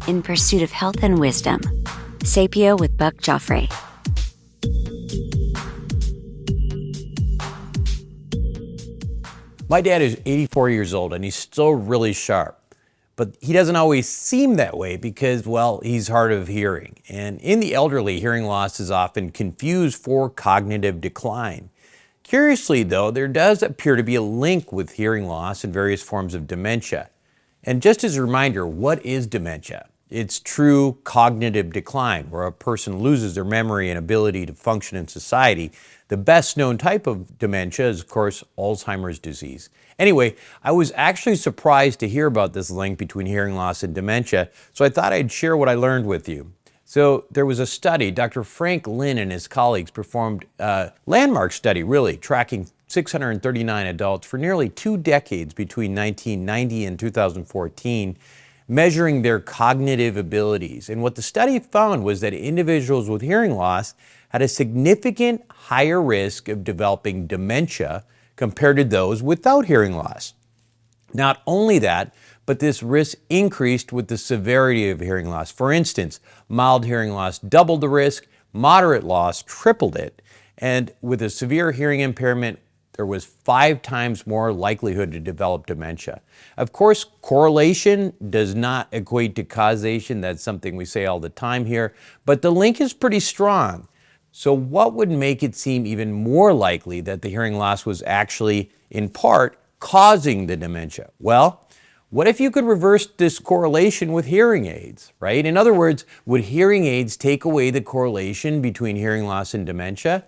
in pursuit of health and wisdom. Sapio with Buck Joffrey. My dad is 84 years old and he's still really sharp. But he doesn't always seem that way because, well, he's hard of hearing. And in the elderly, hearing loss is often confused for cognitive decline. Curiously, though, there does appear to be a link with hearing loss and various forms of dementia. And just as a reminder, what is dementia? It's true cognitive decline, where a person loses their memory and ability to function in society. The best known type of dementia is, of course, Alzheimer's disease. Anyway, I was actually surprised to hear about this link between hearing loss and dementia, so I thought I'd share what I learned with you. So there was a study, Dr. Frank Lin and his colleagues performed a landmark study, really, tracking 639 adults for nearly 2 decades between 1990 and 2014, measuring their cognitive abilities. And what the study found was that individuals with hearing loss had a significant higher risk of developing dementia compared to those without hearing loss. Not only that, but this risk increased with the severity of hearing loss. For instance, mild hearing loss doubled the risk, moderate loss tripled it, and with a severe hearing impairment, there was 5 times more likelihood to develop dementia. Of course, correlation does not equate to causation. That's something we say all the time here, but the link is pretty strong. So what would make it seem even more likely that the hearing loss was actually, in part, causing the dementia? Well, what if you could reverse this correlation with hearing aids, right? In other words, would hearing aids take away the correlation between hearing loss and dementia?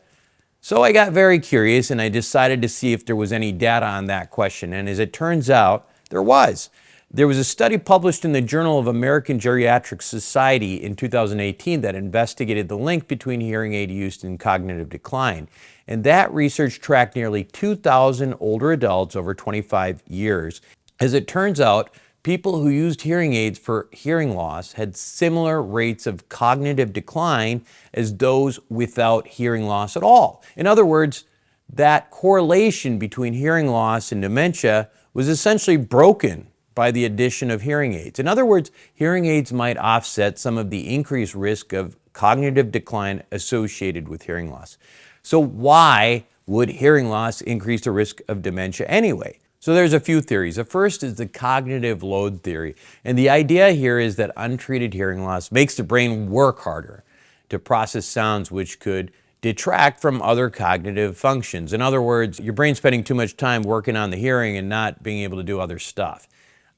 So I got very curious and I decided to see if there was any data on that question. And as it turns out, there was. There was a study published in the Journal of American Geriatric Society in 2018 that investigated the link between hearing aid use and cognitive decline. And that research tracked nearly 2,000 older adults over 25 years. As it turns out, people who used hearing aids for hearing loss had similar rates of cognitive decline as those without hearing loss at all. In other words, that correlation between hearing loss and dementia was essentially broken by the addition of hearing aids. In other words, hearing aids might offset some of the increased risk of cognitive decline associated with hearing loss. So why would hearing loss increase the risk of dementia anyway? So there's a few theories. The first is the cognitive load theory. And the idea here is that untreated hearing loss makes the brain work harder to process sounds, which could detract from other cognitive functions. In other words, your brain's spending too much time working on the hearing and not being able to do other stuff.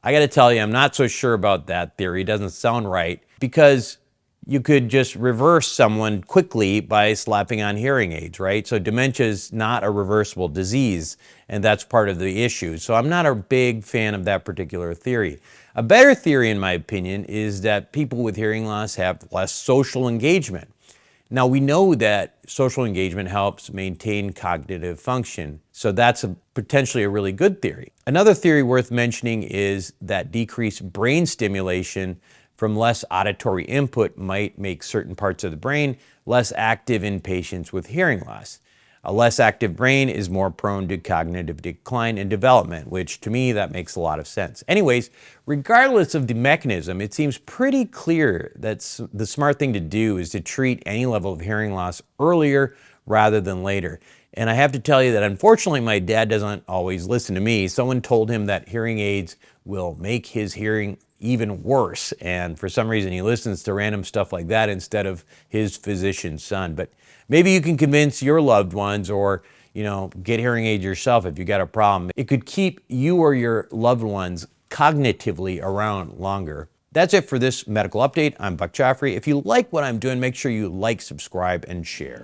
I got to tell you, I'm not so sure about that theory. It doesn't sound right because you could just reverse someone quickly by slapping on hearing aids, right? So dementia is not a reversible disease, and that's part of the issue. So I'm not a big fan of that particular theory. A better theory, in my opinion, is that people with hearing loss have less social engagement. Now, we know that social engagement helps maintain cognitive function, so that's potentially a really good theory. Another theory worth mentioning is that decreased brain stimulation from less auditory input might make certain parts of the brain less active in patients with hearing loss. A less active brain is more prone to cognitive decline and development, which to me, that makes a lot of sense. Anyways, regardless of the mechanism, it seems pretty clear that the smart thing to do is to treat any level of hearing loss earlier rather than later. And I have to tell you that unfortunately, my dad doesn't always listen to me. Someone told him that hearing aids will make his hearing even worse. And for some reason, he listens to random stuff like that instead of his physician's son. But maybe you can convince your loved ones or, get hearing aids yourself if you got a problem. It could keep you or your loved ones cognitively around longer. That's it for this medical update. I'm Buck Joffrey. If you like what I'm doing, make sure you like, subscribe, and share.